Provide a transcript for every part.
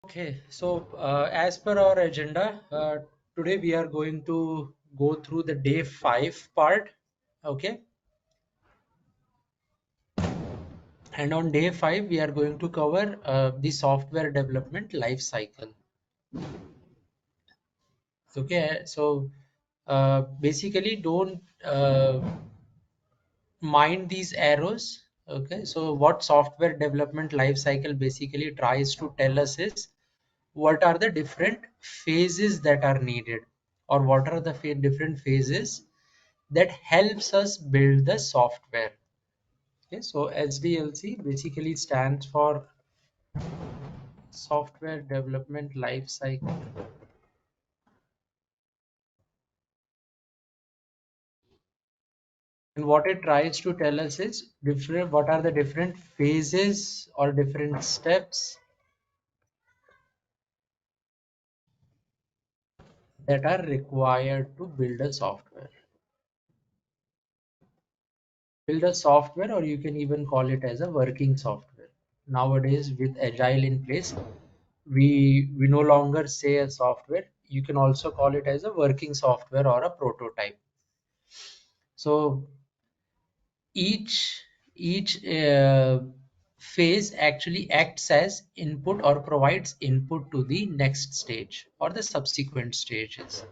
Okay, so as per our agenda, today we are going to go through the day 5 part. Okay, and on day 5, we are going to cover the software development life cycle. Okay, so basically, don't mind these arrows. Okay, so what software development life cycle basically tries to tell us is what are the different phases that are needed, or what are the different phases that helps us build the software. Okay, so SDLC basically stands for software development life cycle, and what it tries to tell us is different what are the different phases or different steps that are required to build a software, or you can even call it as a working software. Nowadays, with agile in place, we no longer say a software. You can also call it as a working software or a prototype. So each phase actually acts as input or provides input to the next stage or the subsequent stages.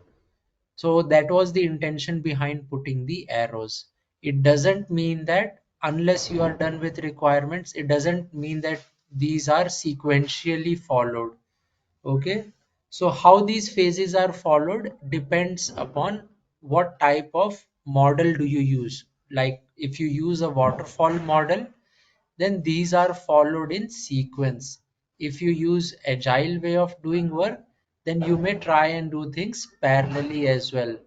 So that was the intention behind putting the arrows. It doesn't mean that unless you are done with requirements, it doesn't mean that these are sequentially followed. Okay, so how these phases are followed depends upon what type of model do you use. Like if you use a waterfall model, then these are followed in sequence. If you use agile way of doing work, then you may try and do things parallelly as well.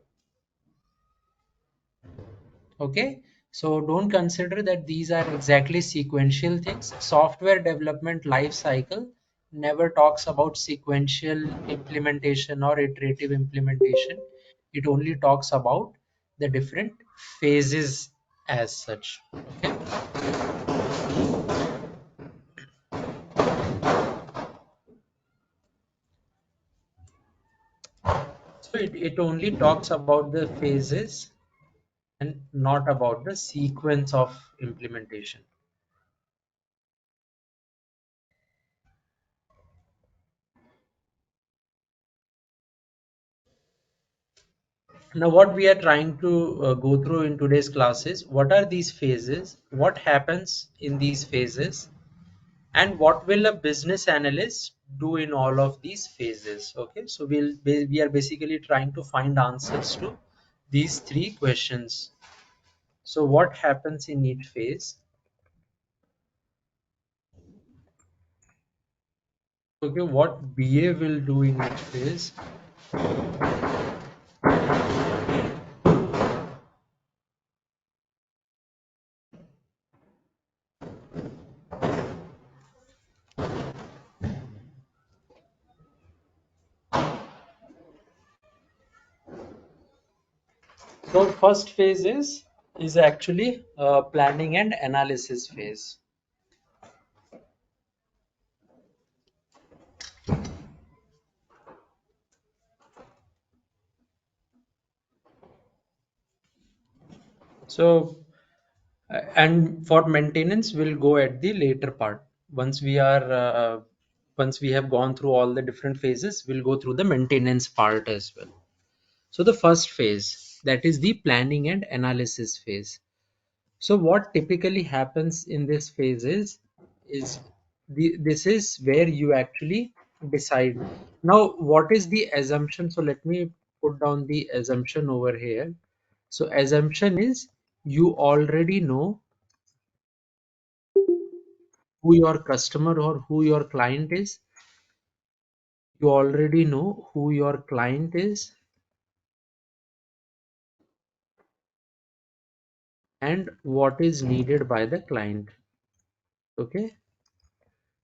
Okay, so don't consider that these are exactly sequential things. Software development life cycle never talks about sequential implementation or iterative implementation. It only talks about the different phases as such. Okay, so it only talks about the phases and not about the sequence of implementation. Now, what we are trying to go through in today's class is what are these phases, what happens in these phases, and what will a business analyst do in all of these phases. Okay, so we are basically trying to find answers to these three questions. So, what happens in each phase? Okay, what BA will do in each phase? So, first phase is actually planning and analysis phase. So and for maintenance we'll go at the later part. Once we are once we have gone through all the different phases, we'll go through the maintenance part as well. So the first phase, that is the planning and analysis phase. So what typically happens in this phase is this is where you actually decide. Now what is the assumption? So let me put down the assumption over here. So assumption is you already know who your customer or who your client is. You already know who your client is and what is needed by the client. Okay,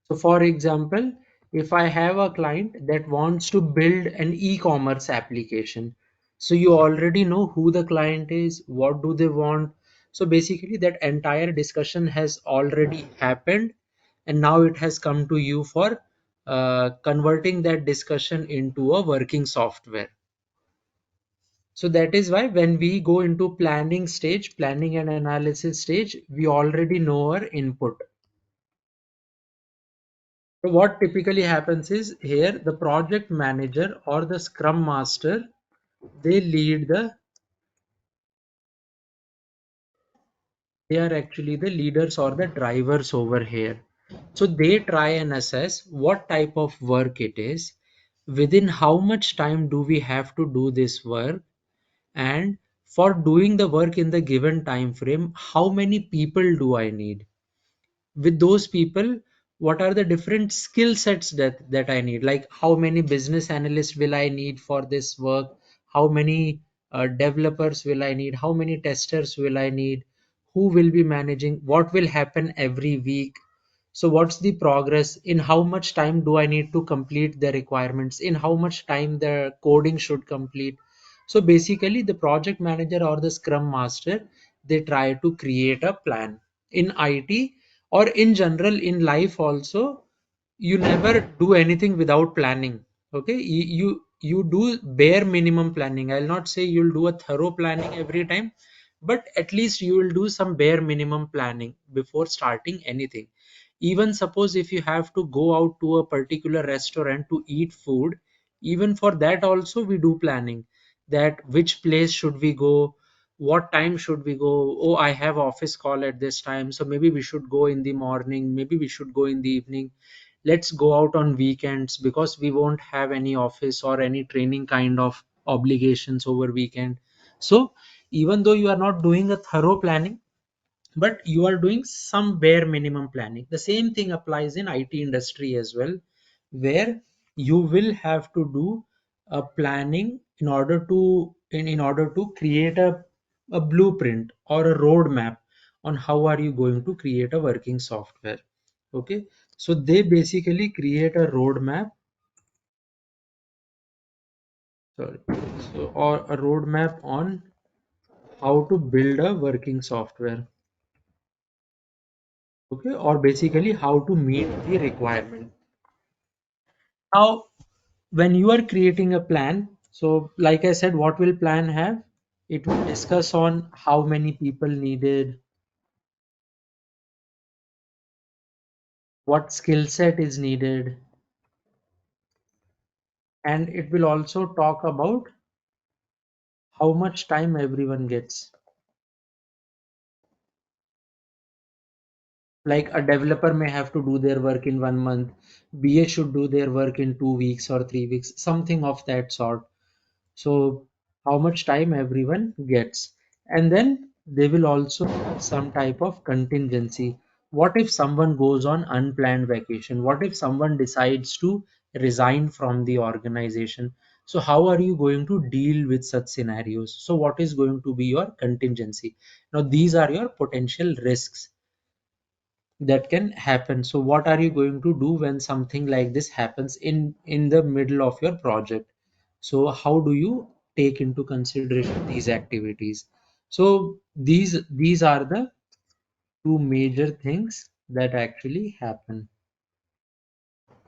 so for example, if I have a client that wants to build an e-commerce application, so you already know who the client is, what do they want. So basically that entire discussion has already happened, and now it has come to you for converting that discussion into a working software. So that is why when we go into planning stage, planning and analysis stage, we already know our input. So what typically happens is here the project manager or the scrum master, they lead the, they are actually the leaders or the drivers over here. So they try and assess what type of work it is, within how much time do we have to do this work, and for doing the work in the given time frame, how many people do I need? With those people, what are the different skill sets that I need? Like how many business analysts will I need for this work? How many developers will I need? How many testers will I need? Who will be managing? What will happen every week? So what's the progress? In how much time do I need to complete the requirements? In how much time the coding should complete? So basically the project manager or the scrum master, they try to create a plan. In IT or in general in life also, you never do anything without planning. Okay, you do bare minimum planning. I'll not say you'll do a thorough planning every time, but at least you will do some bare minimum planning before starting anything. Even suppose if you have to go out to a particular restaurant to eat food, even for that also we do planning, that which place should we go, what time should we go. Oh, I have office call at this time, so maybe we should go in the morning, maybe we should go in the evening. Let's go out on weekends because we won't have any office or any training kind of obligations over weekend. So even though you are not doing a thorough planning, but you are doing some bare minimum planning. The same thing applies in IT industry as well, where you will have to do a planning in order to in order to create a blueprint or a roadmap on how are you going to create a working software. Okay, so they basically create a roadmap, sorry, so or a roadmap on how to build a working software. Okay, or basically how to meet the requirement. Now, when you are creating a plan, so like I said, what will plan have? It will discuss on how many people needed, what skill set is needed, and it will also talk about how much time everyone gets. Like a developer may have to do their work in 1 month, BA should do their work in 2 weeks or 3 weeks, something of that sort. So how much time everyone gets, and then they will also have some type of contingency. What if someone goes on unplanned vacation? What if someone decides to resign from the organization? So how are you going to deal with such scenarios? So what is going to be your contingency? Now these are your potential risks that can happen. So what are you going to do when something like this happens in the middle of your project? So how do you take into consideration these activities? So these are the two major things that actually happen.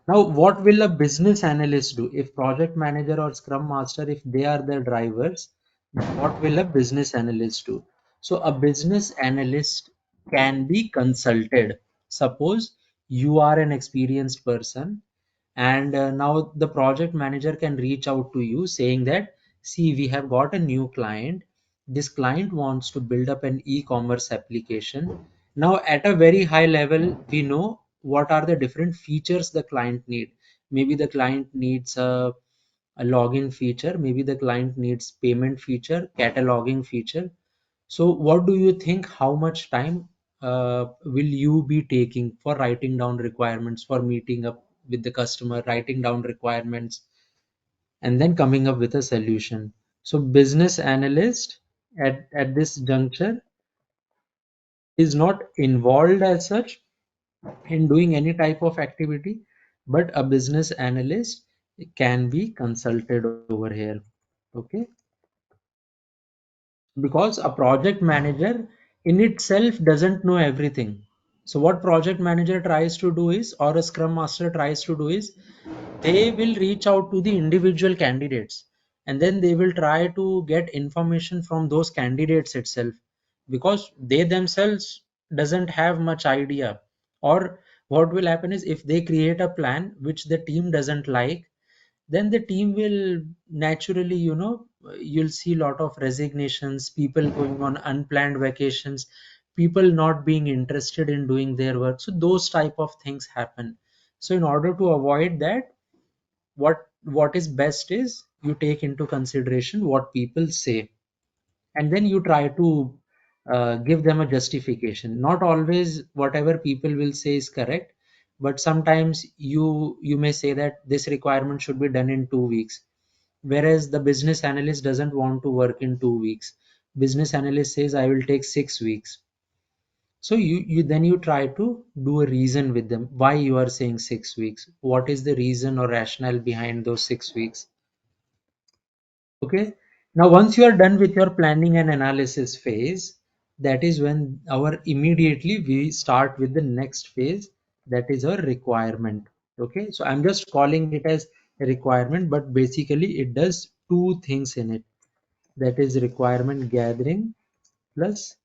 Now, what will a business analyst do? If project manager or scrum master, if they are the drivers, what will a business analyst do? So a business analyst can be consulted. Suppose you are an experienced person, and now the project manager can reach out to you saying that, see, we have got a new client. This client wants to build up an e-commerce application. Now, at a very high level, we know what are the different features the client need. Maybe the client needs a login feature, maybe the client needs payment feature, cataloging feature. So what do you think, how much time will you be taking for writing down requirements, for meeting up with the customer, writing down requirements, and then coming up with a solution? So business analyst at this juncture is not involved as such in doing any type of activity, but a business analyst can be consulted over here. Okay, because a project manager in itself doesn't know everything. So what project manager tries to do is, or a scrum master tries to do is, they will reach out to the individual candidates, and then they will try to get information from those candidates itself, because they themselves doesn't have much idea. Or what will happen is, if they create a plan which the team doesn't like, then the team will naturally, you'll see a lot of resignations, people going on unplanned vacations, people not being interested in doing their work. So those type of things happen. So in order to avoid that, what is best is, you take into consideration what people say, and then you try to give them a justification. Not always whatever people will say is correct, but sometimes you may say that this requirement should be done in 2 weeks, whereas the business analyst doesn't want to work in 2 weeks. Business analyst says, I will take 6 weeks. So you then you try to do a reason with them why you are saying 6 weeks, what is the reason or rationale behind those 6 weeks. Okay. Now, once you are done with your planning and analysis phase, that is when our immediately we start with the next phase, that is our requirement. Okay. So I'm just calling it as a requirement, but basically it does two things in it. That is requirement gathering plus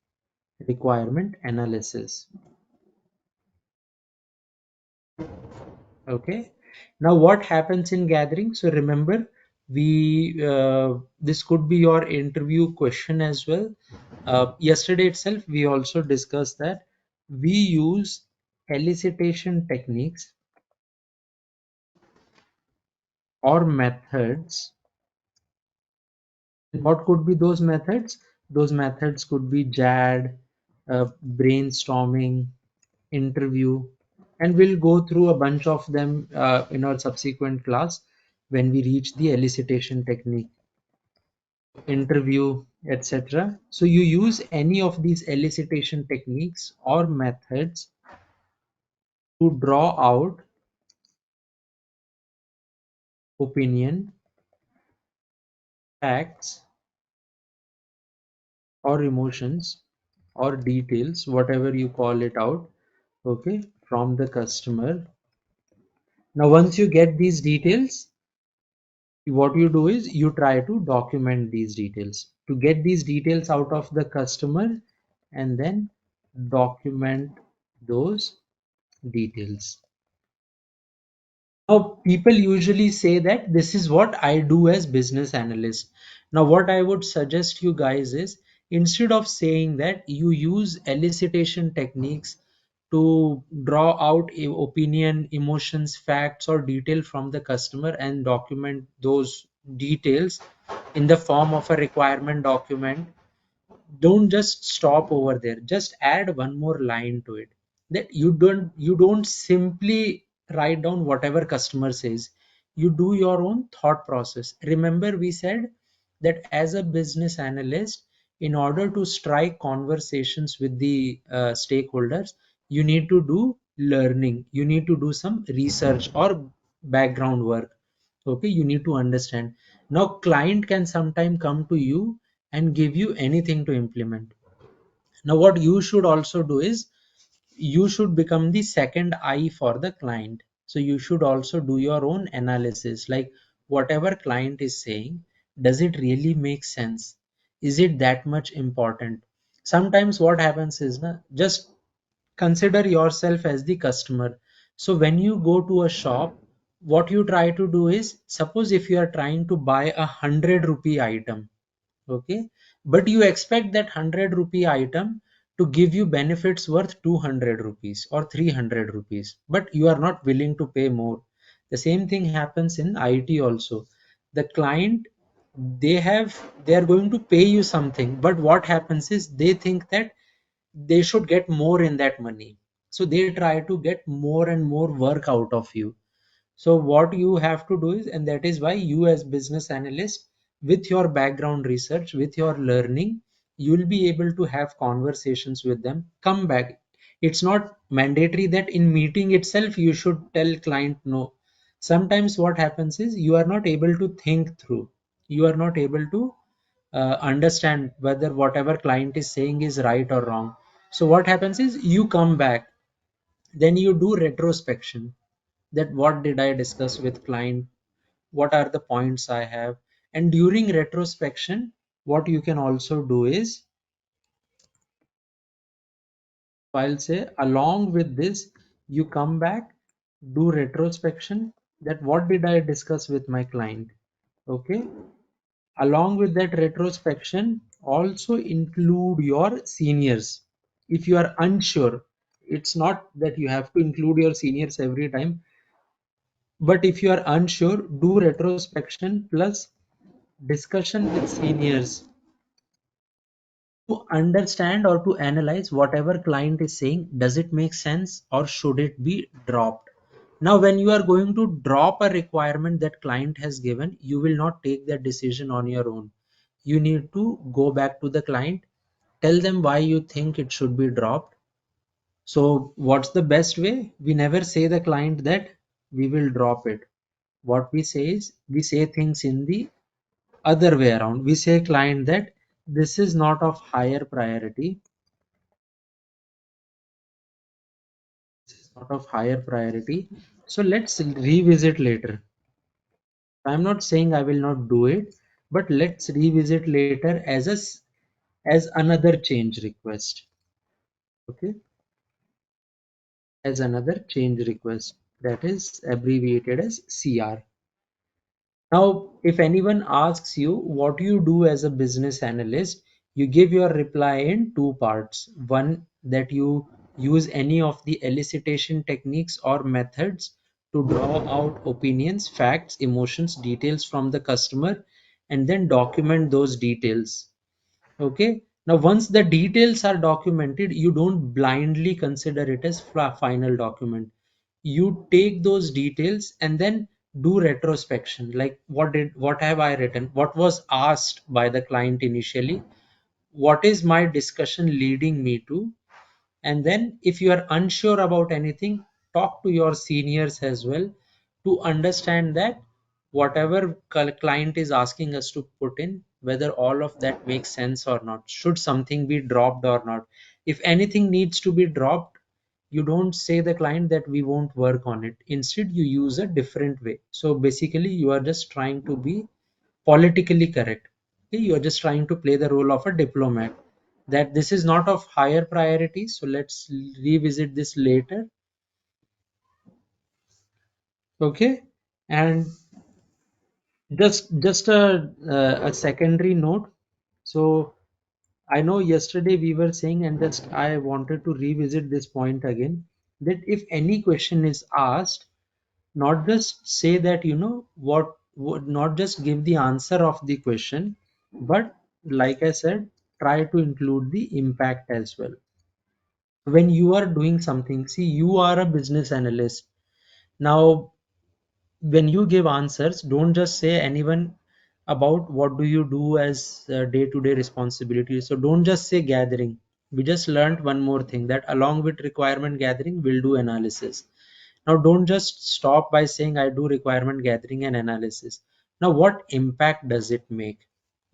requirement analysis. Okay. Now what happens in gathering? So remember, we this could be your interview question as well. Yesterday itself we also discussed that we use elicitation techniques or methods. What could be those methods? Those methods could be JAD, brainstorming, interview, and we'll go through a bunch of them in our subsequent class when we reach the elicitation technique, interview, etc. So you use any of these elicitation techniques or methods to draw out opinion, facts, or emotions, or details, whatever you call it out, okay, from the customer. Now once you get these details, what you do is you try to document these details to get these details out of the customer, and then document those details. Now people usually say that this is what I do as business analyst. Now what I would suggest you guys is, instead of saying that, you use elicitation techniques to draw out a opinion, emotions, facts, or detail from the customer and document those details in the form of a requirement document. Don't just stop over there, just add one more line to it, that you don't simply write down whatever customer says. You do your own thought process. Remember we said that as a business analyst, in order to strike conversations with the stakeholders, you need to do learning, you need to do some research or background work. Okay, you need to understand. Now client can sometime come to you and give you anything to implement. Now what you should also do is, you should become the second eye for the client. So you should also do your own analysis, like whatever client is saying, does it really make sense? Is it that much important? Sometimes what happens is, just consider yourself as the customer. So when you go to a shop, what you try to do is, suppose if you are trying to buy 100 rupee item, okay, but you expect that 100 rupee item to give you benefits worth 200 rupees or 300 rupees, but you are not willing to pay more. The same thing happens in IT also. The client, they are going to pay you something, but what happens is, they think that they should get more in that money, so they try to get more and more work out of you. So what you have to do is, and that is why you as business analyst, with your background research, with your learning, you will be able to have conversations with them, come back. It's not mandatory that in meeting itself you should tell client no. Sometimes what happens is, you are not able to think through, you are not able to understand whether whatever client is saying is right or wrong. So what happens is, you come back, Then you do retrospection, that what did I discuss with client, what are the points I have. And during retrospection, what you can also do is, I'll say along with this, you come back, do retrospection, that what did I discuss with my client. Okay. Along with that retrospection, also include your seniors. If you are unsure, it's not that you have to include your seniors every time, but if you are unsure, do retrospection plus discussion with seniors to understand or to analyze whatever client is saying. Does it make sense or should it be dropped? Now, when you are going to drop a requirement that client has given, you will not take that decision on your own. You need to go back to the client, tell them why you think it should be dropped. So what's the best way? We never say the client that we will drop it. What we say is, we say things in the other way around. We say client that this is not of higher priority. This is not of higher priority. So let's revisit later. I'm not saying I will not do it, but let's revisit later as as another change request. Okay, as another change request, that is abbreviated as CR. Now, if anyone asks you what you do as a business analyst, you give your reply in two parts. One, that you use any of the elicitation techniques or methods to draw out opinions, facts, emotions, details from the customer, and then document those details. Okay. Now, once the details are documented, you don't blindly consider it as final document. You take those details and then do retrospection. Like, what have I written? What was asked by the client initially? What is my discussion leading me to? And then if you are unsure about anything, talk to your seniors as well to understand that whatever client is asking us to put in, whether all of that makes sense or not, should something be dropped or not. If anything needs to be dropped, you don't say the client that we won't work on it. Instead, you use a different way. So basically, you are just trying to be politically correct. Okay? You are just trying to play the role of a diplomat, that this is not of higher priority, so let's revisit this later. Okay. And just a secondary note. So I know yesterday we were saying, and just I wanted to revisit this point again, that if any question is asked, not just say that what would, not just give the answer of the question, but like I said, try to include the impact as well. When you are doing something, see, you are a business analyst. Now, when you give answers, don't just say anyone about what do you do as day-to-day responsibilities. So don't just say gathering. We just learned one more thing, that along with requirement gathering, we'll do analysis. Now, don't just stop by saying I do requirement gathering and analysis. Now, what impact does it make?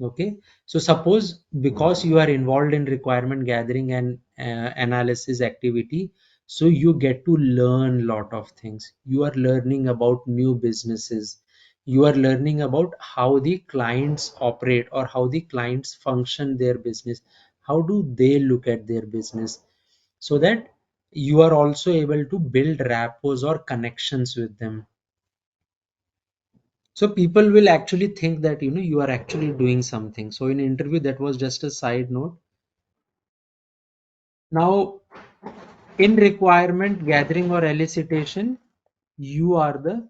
Okay, so suppose because you are involved in requirement gathering and analysis activity, so you get to learn lot of things. You are learning about new businesses. You are learning about how the clients operate or how the clients function their business. How do they look at their business? So that you are also able to build rapport or connections with them. So people will actually think that you are actually doing something. So in interview, that was just a side note. Now, in requirement gathering or elicitation, you are the,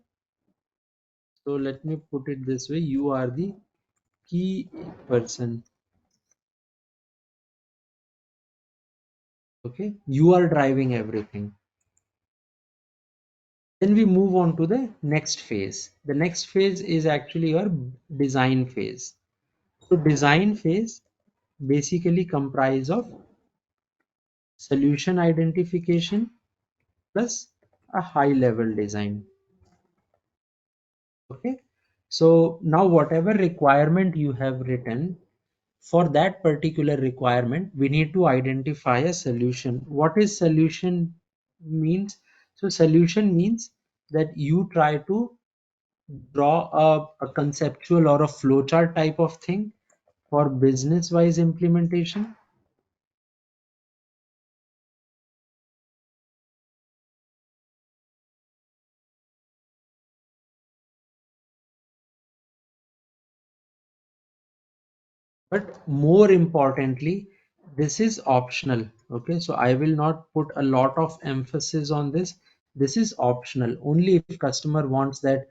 so let me put it this way, you are the key person. Okay, you are driving everything. Then we move on to the next phase. The next phase is actually your design phase. So design phase basically comprise of solution identification plus a high level design. Okay, so now whatever requirement you have written, for that particular requirement we need to identify a solution. What is solution? means, so solution means that you try to draw a conceptual or a flowchart type of thing for business wise implementation. But more importantly, this is optional. Okay, so I will not put a lot of emphasis on this. This is optional. Only if customer wants that,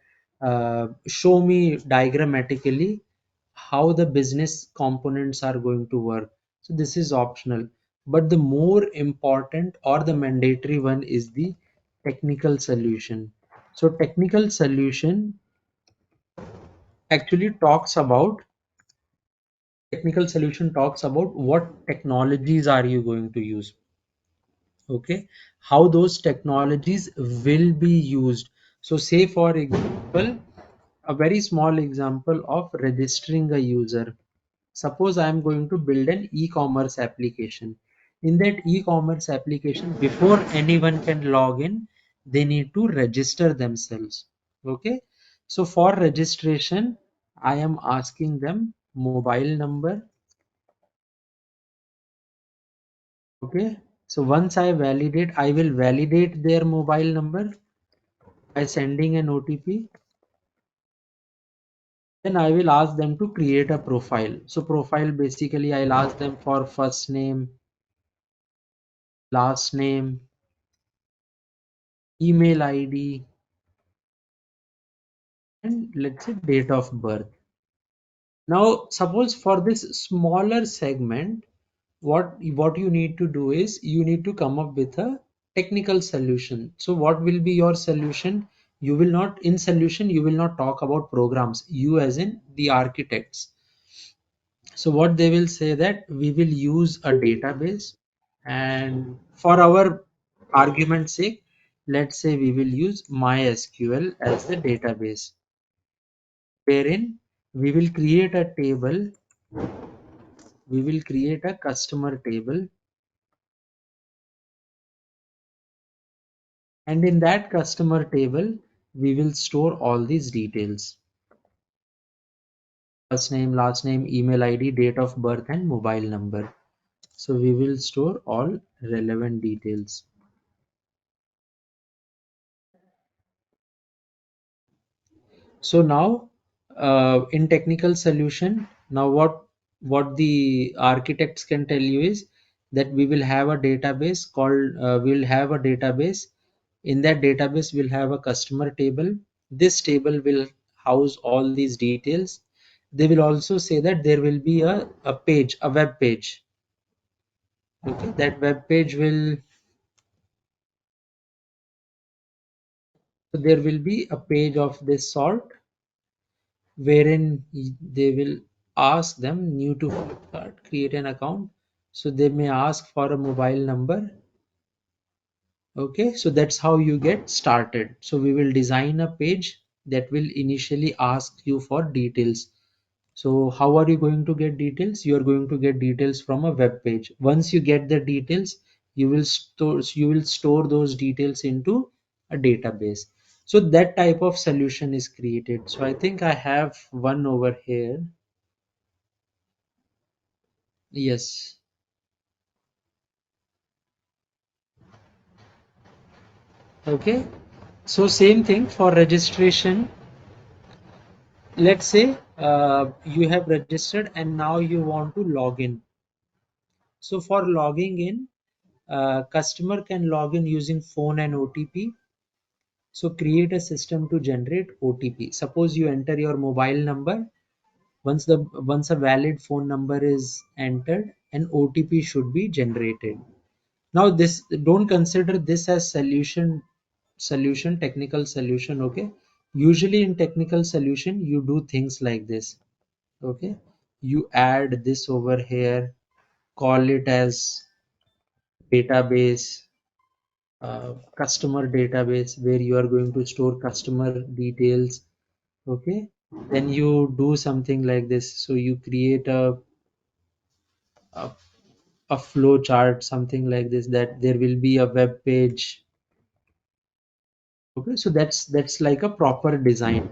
show me diagrammatically how the business components are going to work. So this is optional. But the more important or the mandatory one is the technical solution. So technical solution actually talks about what technologies are you going to use. Okay, how those technologies will be used. So say for example, a very small example of registering a user. Suppose I am going to build an e-commerce application. In that e-commerce application, before anyone can log in, they need to register themselves. Okay, so for registration I am asking them mobile number. Okay, so once I will validate their mobile number by sending an OTP. Then I will ask them to create a profile. So profile basically I'll ask them for first name, last name, email ID, and let's say date of birth. Now, suppose for this smaller segment, what you need to do is you need to come up with a technical solution. So what will be your solution? You will not, in solution you will not talk about programs, you as in the architects. So what they will say that we will use a database, and for our argument's sake, let's say we will use MySQL as the database, wherein we will create a table, we will create a customer table, and in that customer table we will store all these details: first name, last name, email ID, date of birth, and mobile number. So we will store all relevant details. So now, in technical solution, now what the architects can tell you is that we will have a database called, we'll have a database. In that database, we'll have a customer table. This table will house all these details. They will also say that there will be a page, a web page. Okay, that web page will, so there will be a page of this sort wherein they will ask them new to Flipkart, create an account. So they may ask for a mobile number. Okay, so that's how you get started. So we will design a page that will initially ask you for details. So how are you going to get details? You are going to get details from a web page. Once you get the details, you will store those details into a database. So that type of solution is created. So I think I have one over here. Yes. Okay. So same thing for registration. Let's say you have registered and now you want to log in. So for logging in, customer can log in using phone and OTP. So create a system to generate OTP. Suppose you enter your mobile number. Once a valid phone number is entered, an OTP should be generated. Now this, don't consider this as solution technical solution. Okay, usually in technical solution you do things like this. Okay, you add this over here, call it as database, customer database, where you are going to store customer details. Okay, then you do something like this. So you create a, a flow chart, something like this, that there will be a web page. Okay, so that's like a proper design.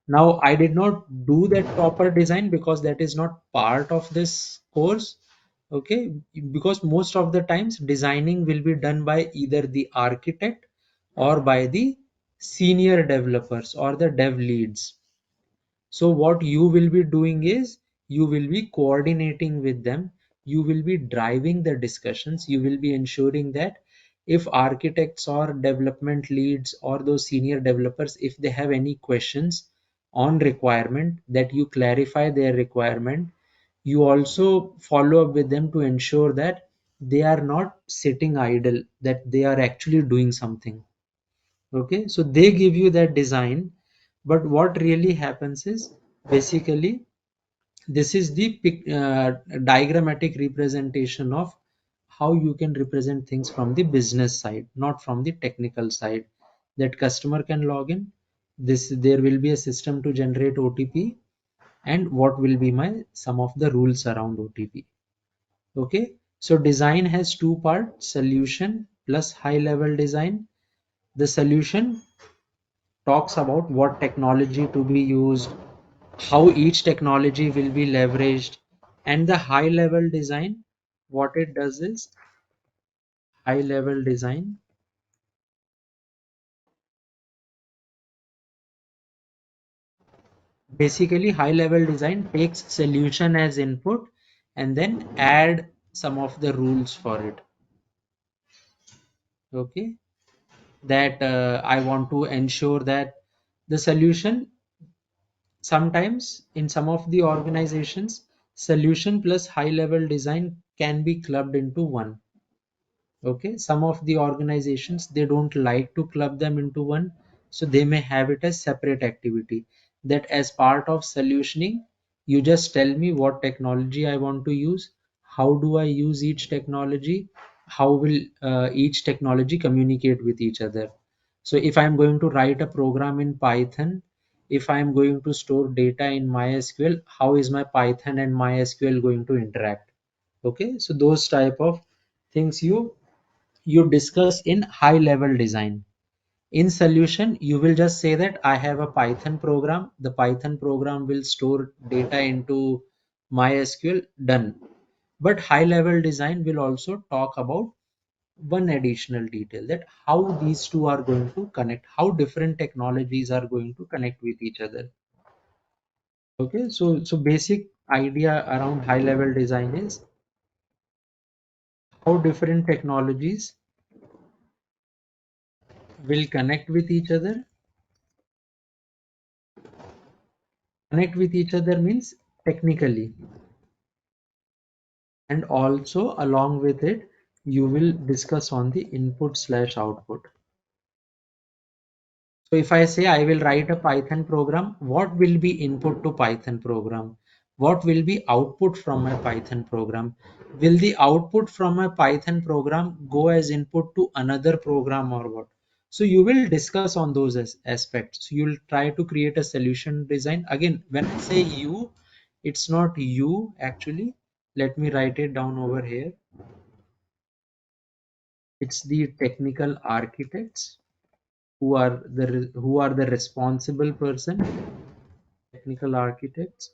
Now, I did not do that proper design because that is not part of this course. Okay, because most of the times designing will be done by either the architect or by the senior developers or the dev leads. So what you will be doing is you will be coordinating with them, you will be driving the discussions, you will be ensuring that if architects or development leads or those senior developers, if they have any questions on requirement, that you clarify their requirement. You also follow up with them to ensure that they are not sitting idle, that they are actually doing something. Okay, so they give you that design, but what really happens is basically this is the diagrammatic representation of how you can represent things from the business side, not from the technical side. That customer can log in, this there will be a system to generate OTP, and what will be my some of the rules around OTP. Okay, so design has two parts: solution plus high level design. The solution talks about what technology to be used, how each technology will be leveraged, and the high level design, what it does is high level design. Basically, high level design takes solution as input and then add some of the rules for it. Okay, that I want to ensure that the solution, sometimes in some of the organizations, solution plus high level design can be clubbed into one. Okay, some of the organizations they don't like to club them into one, so they may have it as separate activity. That as part of solutioning, you just tell me what technology I want to use, how do I use each technology, how will each technology communicate with each other. So if I'm going to write a program in Python, if I'm going to store data in MySQL, how is my Python and MySQL going to interact? Okay, so those type of things you discuss in high level design. In solution, you will just say that I have a Python program. The Python program will store data into MySQL, done. But high level design will also talk about one additional detail, that how these two are going to connect, how different technologies are going to connect with each other. Okay, so basic idea around high level design is how different technologies will connect with each other. Connect with each other means technically, and also along with it you will discuss on the input slash output. So if I say I will write a Python program, what will be input to Python program, what will be output from my Python program, will the output from my Python program go as input to another program or what? So you will discuss on those aspects. So you'll try to create a solution design. Again, when I say you, it's not you actually. Let me write it down over here. It's the technical architects who are the responsible person, technical architects.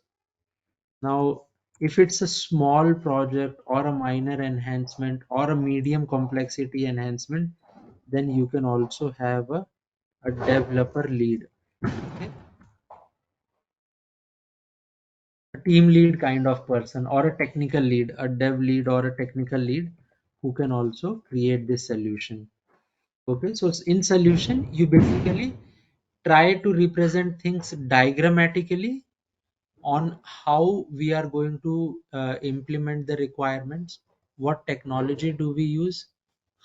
Now, if it's a small project or a minor enhancement or a medium complexity enhancement, then you can also have a developer lead. Okay, a team lead kind of person, or a technical lead, a dev lead or a technical lead, who can also create this solution. Okay, so in solution you basically try to represent things diagrammatically on how we are going to implement the requirements, what technology do we use,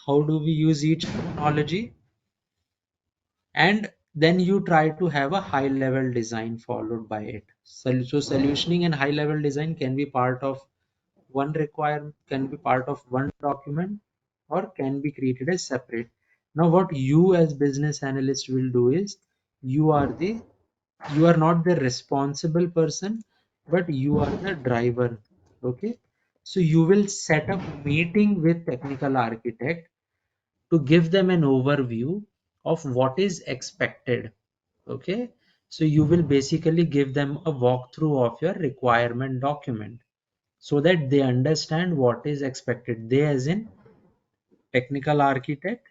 how do we use each technology, and then you try to have a high level design followed by it. So solutioning and high level design can be part of one requirement, can be part of one document, or can be created as separate. Now what you as business analyst will do is you are the you are not the responsible person, but you are the driver. Okay, so you will set up meeting with technical architect to give them an overview of what is expected. Okay, so you will basically give them a walkthrough of your requirement document so that they understand what is expected. They, as in technical architect,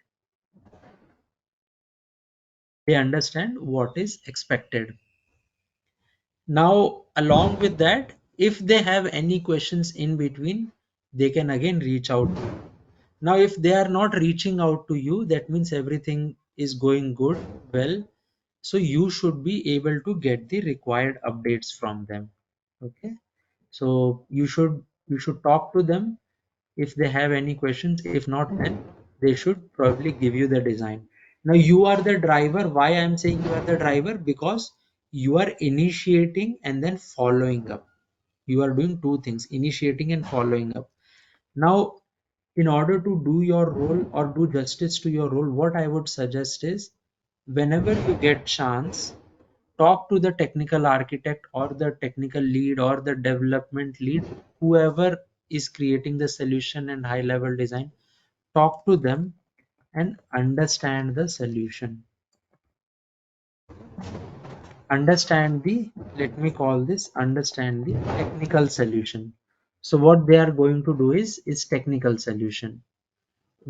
they understand what is expected. Now, along with that, if they have any questions in between, they can again reach out to you. Now, if they are not reaching out to you, that means everything is going good, well, so you should be able to get the required updates from them. Okay, so you should talk to them if they have any questions. If not, then they should probably give you the design. Now you are the driver. Why I am saying you are the driver? Because you are initiating and then following up. You are doing two things: initiating and following up. Now, in order to do your role or do justice to your role, what I would suggest is, whenever you get chance, talk to the technical architect or the technical lead or the development lead, whoever is creating the solution and high level design. Talk to them and understand the solution. Understand the, let me call this, understand the technical solution. So what they are going to do is technical solution,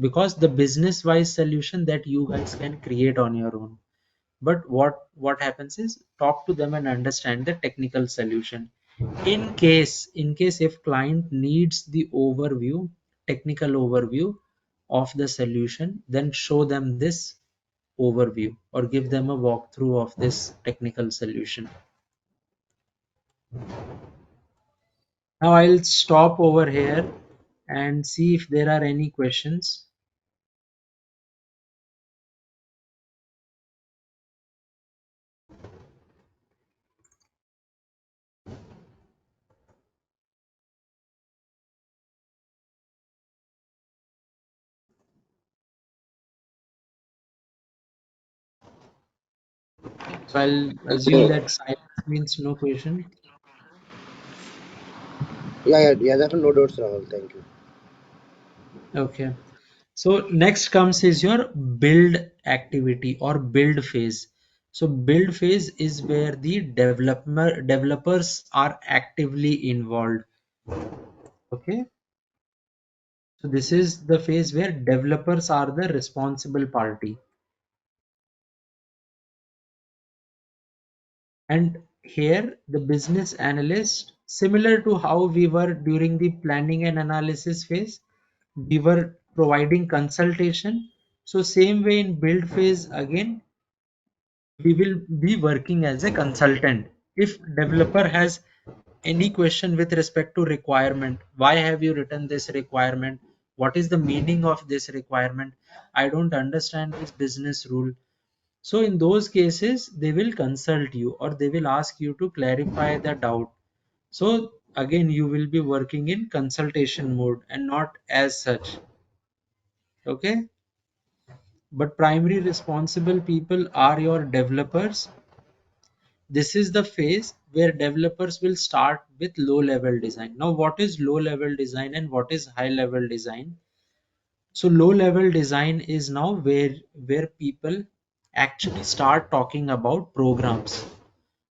because the business wise solution that you guys can create on your own. But what happens is, talk to them and understand the technical solution. In case if client needs the overview, technical overview of the solution, then show them this overview or give them a walkthrough of this technical solution. Now I'll stop over here and see if there are any questions. So I'll assume that silence means no question. Yeah. Definitely, no doubts, Rahul. Thank you. Okay. So next comes is your build activity or build phase. So build phase is where the developers are actively involved. Okay. So this is the phase where developers are the responsible party. And here the business analyst, similar to how we were during the planning and analysis phase, we were providing consultation. So same way in build phase again, we will be working as a consultant. If developer has any question with respect to requirement, why have you written this requirement, what is the meaning of this requirement, I don't understand this business rule, so in those cases they will consult you or they will ask you to clarify the doubt. So again, you will be working in consultation mode and not as such. Okay, but primary responsible people are your developers. This is the phase where developers will start with low level design. Now, what is low level design and what is high level design? So low level design is now where people actually start talking about programs.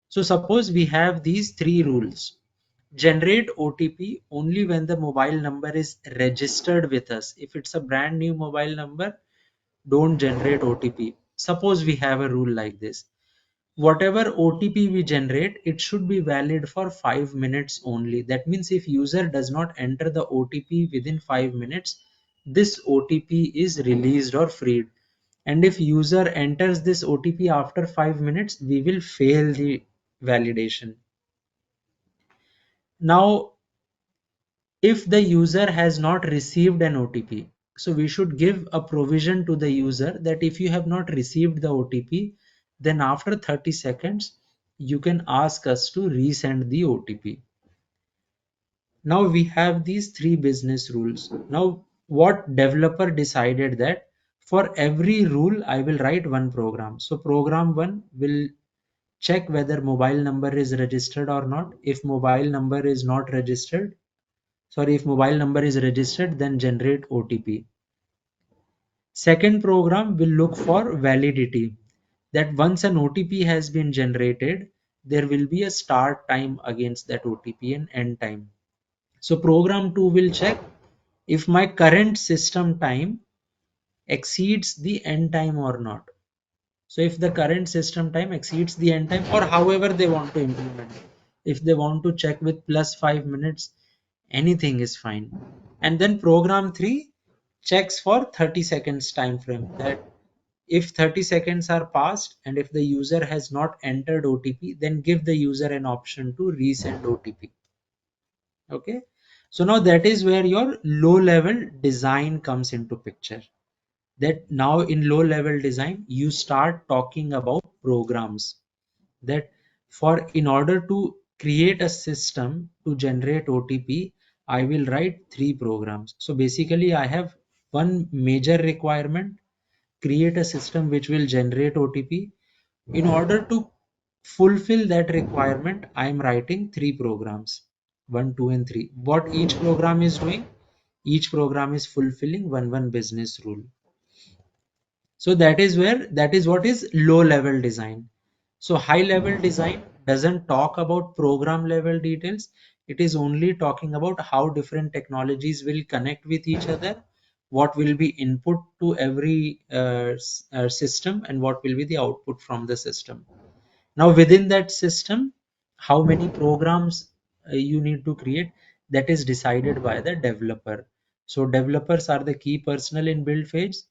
So suppose we have these three rules. Generate OTP only when the mobile number is registered with us. If it's a brand new mobile number, don't generate OTP. Suppose we have a rule like this. Whatever OTP we generate, it should be valid for 5 minutes only. That means if user does not enter the OTP within 5 minutes, this OTP is released or freed. And if user enters this OTP after 5 minutes, we will fail the validation. Now, if the user has not received an OTP, so we should give a provision to the user that if you have not received the OTP, then after 30 seconds, you can ask us to resend the OTP. Now we have these three business rules. Now, what developer decided that for every rule, I will write one program. So program one will check whether mobile number is registered or not. If mobile number is not registered, sorry, if mobile number is registered, then generate OTP. Second program will look for validity, that once an OTP has been generated, there will be a start time against that OTP and end time. So program 2 will check if my current system time exceeds the end time or not. So if the current system time exceeds the end time, or however they want to implement it, if they want to check with plus 5 minutes, anything is fine. And then program 3 checks for 30 seconds time frame, that if 30 seconds are passed and if the user has not entered OTP, then give the user an option to resend OTP. Okay. So now that is where your low level design comes into picture. That now in low level design, you start talking about programs, that for in order to create a system to generate OTP, I will write 3 programs. So basically I have one major requirement: create a system which will generate OTP. In order to fulfill that requirement, I am writing 3 programs, 1, 2, and 3. What each program is doing? Each program is fulfilling one business rule. So that is what is low level design. So high level design doesn't talk about program level details. It is only talking about how different technologies will connect with each other, what will be input to every system, and what will be the output from the system. Now within that system, how many programs you need to create, that is decided by the developer. So developers are the key personnel in build phase.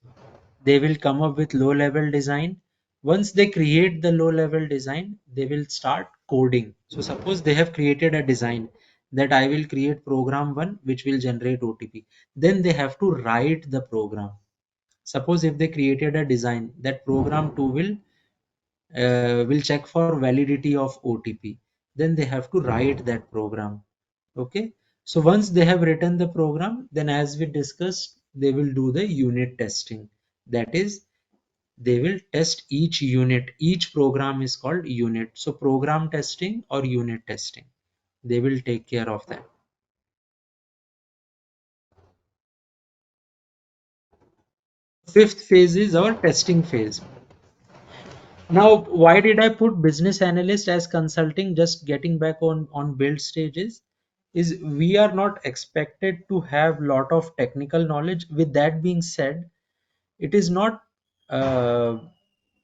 They will come up with low level design. Once they create the low level design, they will start coding. So suppose they have created a design that I will create program 1 which will generate OTP. Then they have to write the program. Suppose if they created a design that program 2 will check for validity of OTP, then they have to write that program. Okay. So once they have written the program, then as we discussed, they will do the unit testing. That is, they will test each unit. Each program is called unit. So program testing or unit testing, they will take care of that. Fifth phase is our testing phase. Now, why did I put business analyst as consulting? Just getting back on build stages, is we are not expected to have lot of technical knowledge. With that being said, it is not uh,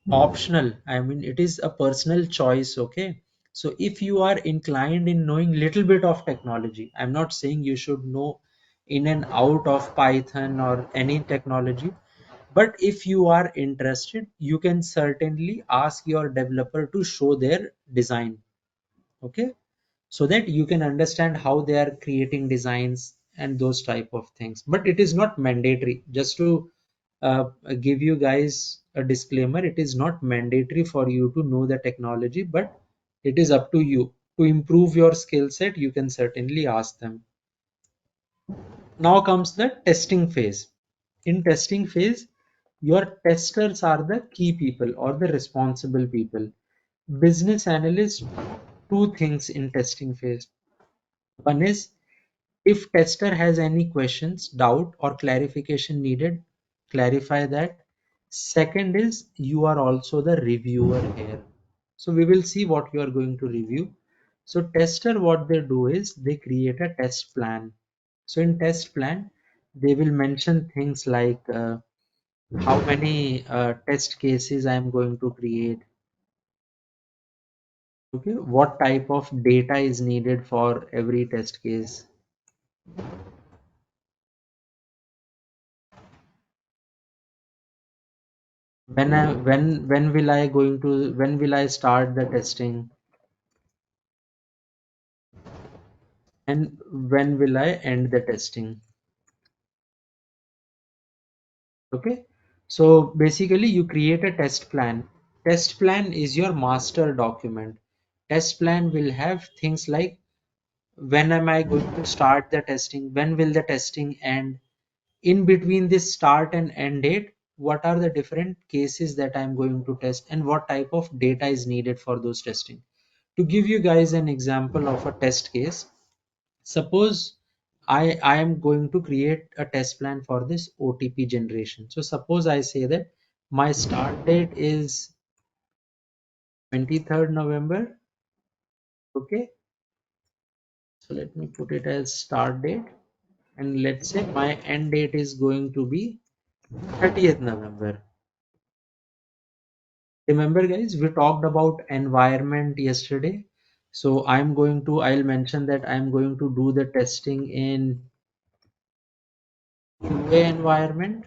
optional. I mean, it is a personal choice. Okay. So if you are inclined in knowing little bit of technology, I'm not saying you should know in and out of Python or any technology, but if you are interested, you can certainly ask your developer to show their design. Okay. So that you can understand how they are creating designs and those type of things. But it is not mandatory. Just to uh, give you guys a disclaimer, it is not mandatory for you to know the technology, but it is up to you to improve your skill set. You can certainly ask them. Now comes the testing phase. In testing phase, your testers are the key people or the responsible people. Business analysts, two things in testing phase. One is, if tester has any questions, doubt, or clarification needed, clarify that. Second is, you are also the reviewer here. So we will see what you are going to review. So tester, what they do is they create a test plan. So in test plan, they will mention things like how many test cases I am going to create. Okay, what type of data is needed for every test case. When will I start the testing, and when will I end the testing? Okay. So basically you create a test plan. Test plan is your master document. Test plan will have things like, when am I going to start the testing, when will the testing end, in between this start and end date, what are the different cases that I'm going to test, and what type of data is needed for those testing. To give you guys an example of a test case, suppose I am going to create a test plan for this OTP generation. So suppose I say that my start date is 23rd November. Okay, so let me put it as start date, and let's say my end date is going to be 30th November. Remember guys, we talked about environment yesterday. So I'll mention that I'm going to do the testing in QA environment.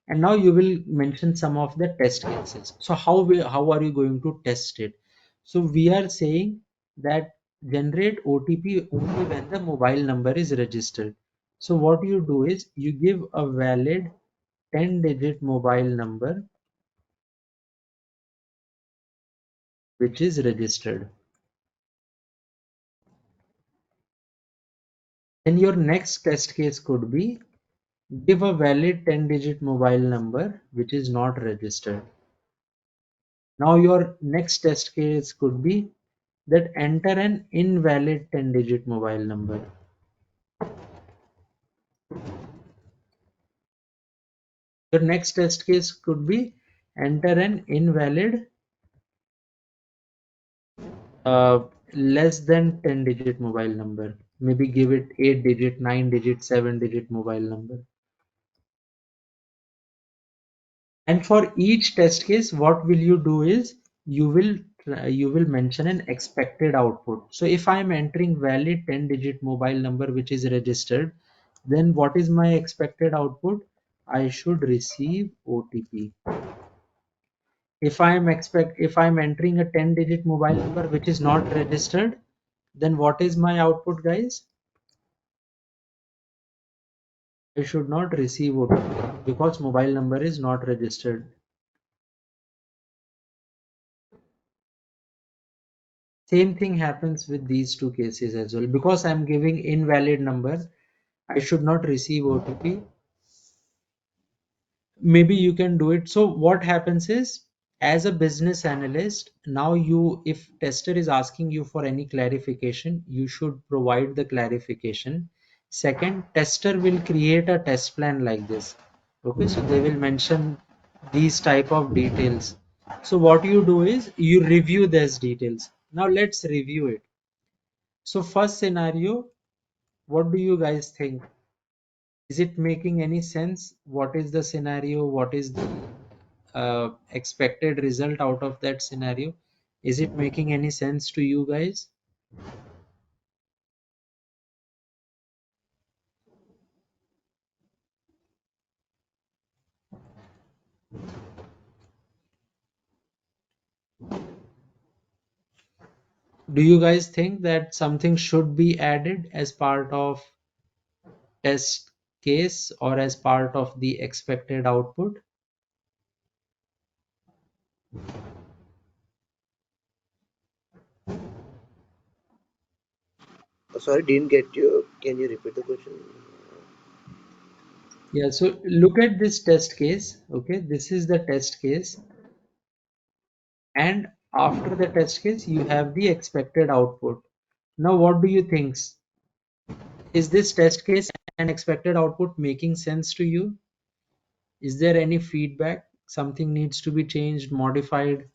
And now you will mention some of the test cases. So how are you going to test it? So we are saying that generate OTP only when the mobile number is registered. So what you do is you give a valid 10-digit mobile number which is registered. Then your next test case could be give a valid 10-digit mobile number which is not registered. Now your next test case could be that enter an invalid 10-digit mobile number. Your next test case could be enter an invalid uh, less than 10-digit mobile number. Maybe give it 8-digit, 9-digit, 7-digit mobile number. And for each test case, what will you do is you will mention an expected output. So if I am entering valid 10-digit mobile number which is registered, then what is my expected output? I should receive OTP. If I'm entering a 10-digit mobile number which is not registered, then what is my output, guys? I should not receive OTP because mobile number is not registered. Same thing happens with these two cases as well. Because I'm giving invalid number, I should not receive OTP. Maybe you can do it. So what happens is, as a business analyst, now if tester is asking you for any clarification, you should provide the clarification. Second, tester will create a test plan like this. Okay, so they will mention these type of details. So what you do is you review these details. Now let's review it. So first scenario, what do you guys think? Is it making any sense? What is the scenario? What is the expected result out of that scenario? Is it making any sense to you guys? Do you guys think that something should be added as part of test case or as part of the expected output? Sorry, didn't get you. Can you repeat the question? Yeah, so look at this test case. Okay, this is the test case, and after the test case you have the expected output. Now what do you think? Is this test case and expected output making sense to you? Is there any feedback? Something needs to be changed, modified?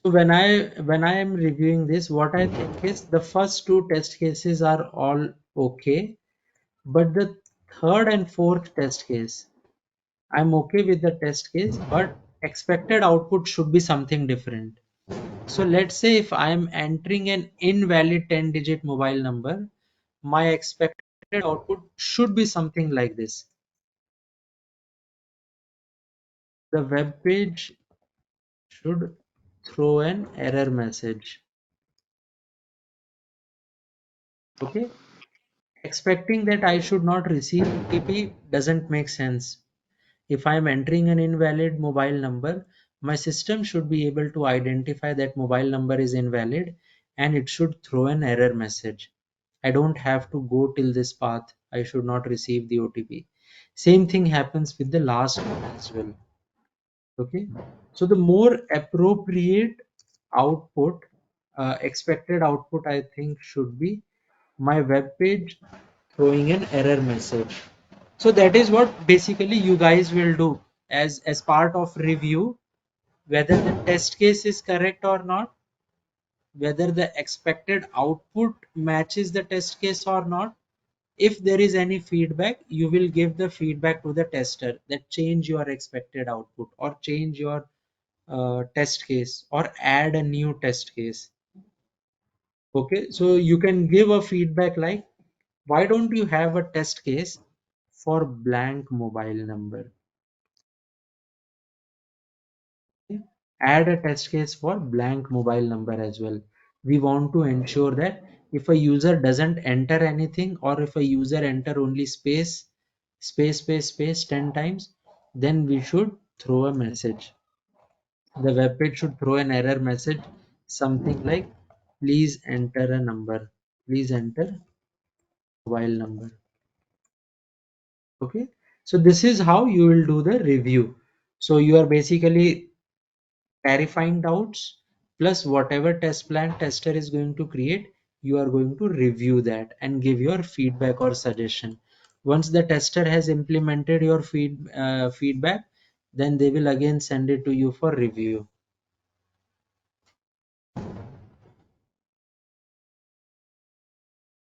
So when I am reviewing this, what I think is the first two test cases are all okay, but the third and fourth test case, I'm okay with the test case, but expected output should be something different. So let's say if I'm entering an invalid 10-digit mobile number, my expected output should be something like this. The web page should throw an error message. Okay. Expecting that I should not receive OTP doesn't make sense. If I am entering an invalid mobile number, my system should be able to identify that mobile number is invalid and it should throw an error message. I don't have to go till this path. I should not receive the OTP. Same thing happens with the last one as well. Okay. So the more appropriate output, expected output, I think should be my web page throwing an error message. So that is what basically you guys will do as part of review, whether the test case is correct or not, whether the expected output matches the test case or not. If there is any feedback, you will give the feedback to the tester that change your expected output or change your test case or add a new test case. Okay, so you can give a feedback like, why don't you have a test case for blank mobile number? Okay. Add a test case for blank mobile number as well. We want to ensure that if a user doesn't enter anything, or if a user enter only space 10 times, then we should throw a message. The web page should throw an error message, something like, please enter a number, please enter mobile number. Okay, so this is how you will do the review. So you are basically clarifying doubts, plus whatever test plan tester is going to create, you are going to review that and give your feedback or suggestion. Once the tester has implemented your feedback, then they will again send it to you for review.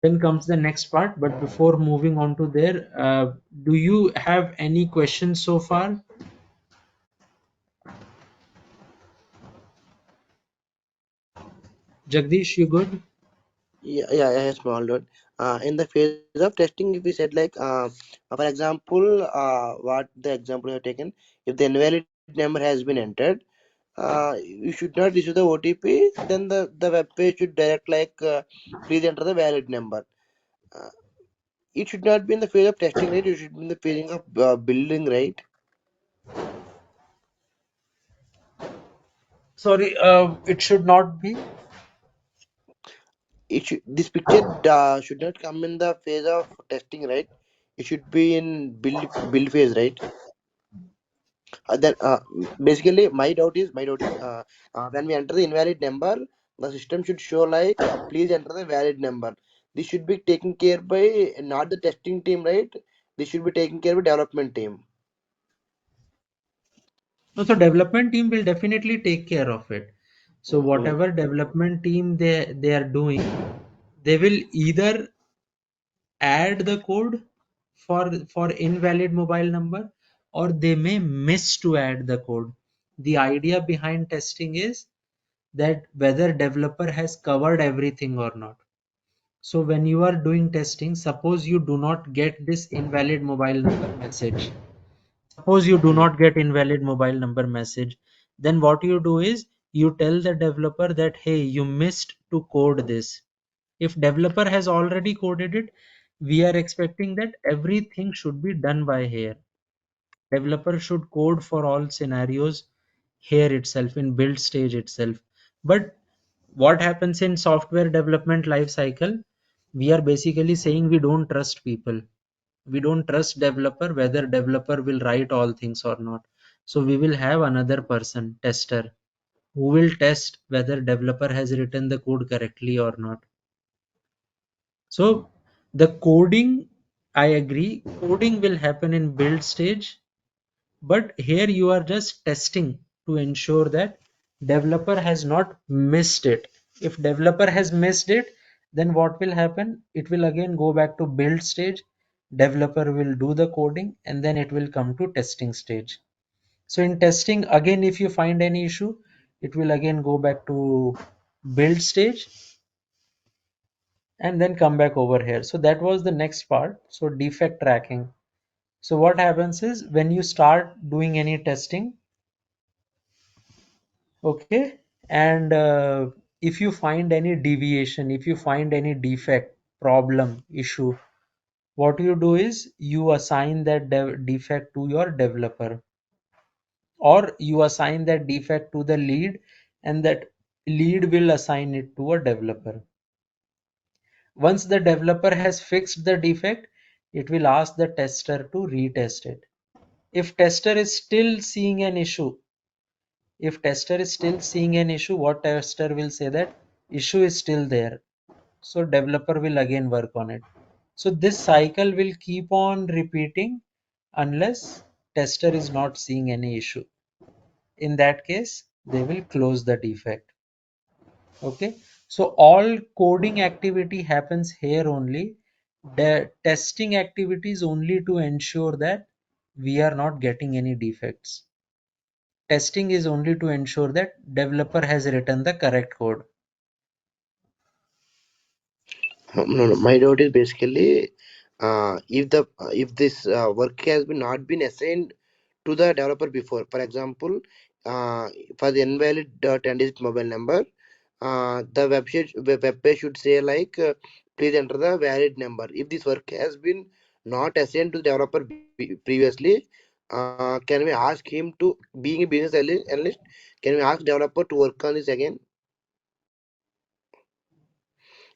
Then comes the next part, but before moving on to there, do you have any questions so far? Jagdish, you good? Yeah, small dot. In the phase of testing, if we said like, for example, what the example you have taken, if the invalid number has been entered, you should not issue the OTP. Then the web page should direct like, please enter the valid number. Uh, it should not be in the phase of testing, right? You should be in the phase of building, right? Sorry, it should not be. This picture should not come in the phase of testing, right? It should be in build phase, right? Then basically my doubt is when we enter the invalid number, the system should show like, please enter the valid number. This should be taken care by not the testing team, right? This should be taken care by development team. No, so development team will definitely take care of it. So Mhm. whatever development team they are doing, they will either add the code for invalid mobile number, or they may miss to add the code. The idea behind testing is that whether developer has covered everything or not. So when you are doing testing, suppose you do not get this invalid mobile number message. Suppose you do not get invalid mobile number message, then what you do is you tell the developer that, hey, you missed to code this. If developer has already coded it, we are expecting that everything should be done by here. Developer should code for all scenarios here itself, in build stage itself. But what happens in software development life cycle, we are basically saying we don't trust people. We don't trust developer whether developer will write all things or not. So we will have another person, tester, who will test whether developer has written the code correctly or not. So the coding, I agree, coding will happen in build stage, but here you are just testing to ensure that developer has not missed it. If developer has missed it, then what will happen? It will again go back to build stage. Developer will do the coding and then it will come to testing stage. So in testing, again, if you find any issue, it will again go back to build stage and then come back over here. So that was the next part. So defect tracking. So what happens is when you start doing any testing, okay, and if you find any deviation, if you find any defect, problem, issue, What you do is you assign that defect to your developer, or you assign that defect to the lead, and that lead will assign it to a developer. Once the developer has fixed the defect, it will ask the tester to retest it. If tester is still seeing an issue, what tester will say that issue is still there. So developer will again work on it. So this cycle will keep on repeating unless tester is not seeing any issue. In that case, they will close the defect. Okay. So all coding activity happens here only. The testing activity is only to ensure that we are not getting any defects. Testing is only to ensure that developer has written the correct code. No, no. My doubt is basically, if this work has been not been assigned to the developer before. For example, uh, for the invalid 10-digit mobile number, the web page should say like, please enter the valid number. If this work has been not assigned to the developer previously, can we ask him to, being a business analyst, can we ask developer to work on this again?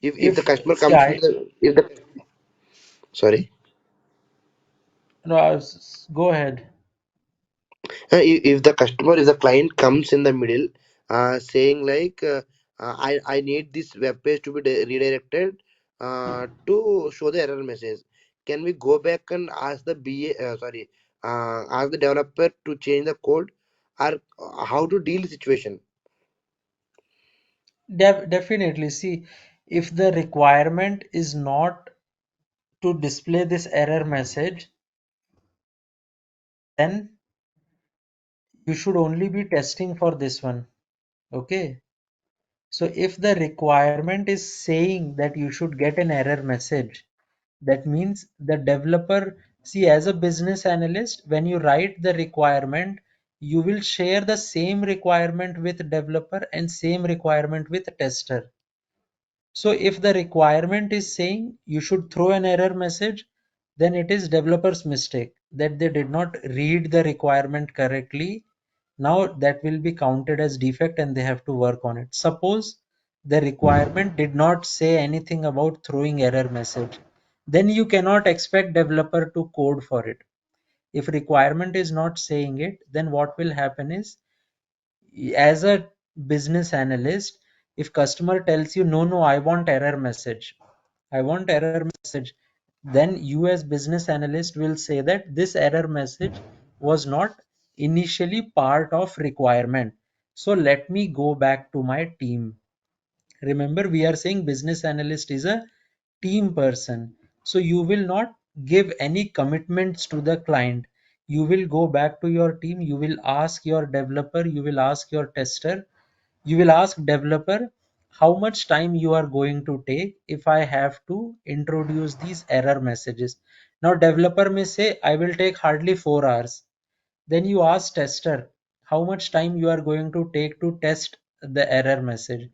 If the If customer see, comes into the, if the, sorry. no, go ahead. If the customer, if the client comes in the middle, saying like, I need this web page to be redirected to show the error message, can we go back and ask the ask the developer to change the code, or how to deal the situation? Definitely. See, if the requirement is not to display this error message, then you should only be testing for this one. Okay. So if the requirement is saying that you should get an error message, that means the developer, see, as a business analyst, when you write the requirement, you will share the same requirement with developer and same requirement with tester. So if the requirement is saying you should throw an error message, then it is developer's mistake that they did not read the requirement correctly. Now that will be counted as defect and they have to work on it. Suppose the requirement did not say anything about throwing error message, then you cannot expect developer to code for it. If requirement is not saying it, then what will happen is, as a business analyst, if customer tells you no, no, I want error message, then you as business analyst will say that this error message was not initially part of requirement, so let me go back to my team. Remember, we are saying business analyst is a team person. So you will not give any commitments to the client. You will go back to your team. You will ask your developer, you will ask your tester, you will ask developer how much time you are going to take if I have to introduce these error messages. Now developer may say I will take hardly 4 hours. Then you ask tester how much time you are going to take to test the error message.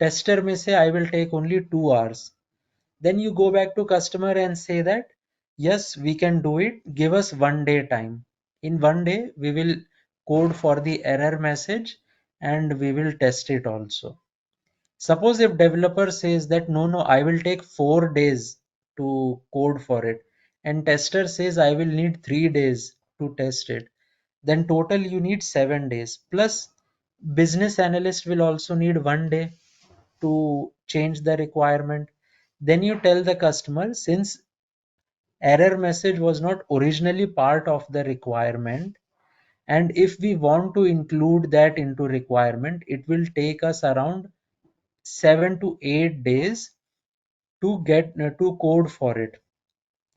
Tester may say I will take only 2 hours. Then you go back to customer and say that yes, we can do it. Give us 1 day time. In 1 day, we will code for the error message and we will test it also. Suppose if developer says that no, no, I will take 4 days to code for it, and tester says I will need 3 days to test it, then total you need 7 days. Plus, business analyst will also need 1 day to change the requirement. Then you tell the customer, since error message was not originally part of the requirement, and if we want to include that into requirement, it will take us around 7 to 8 days to get to code for it.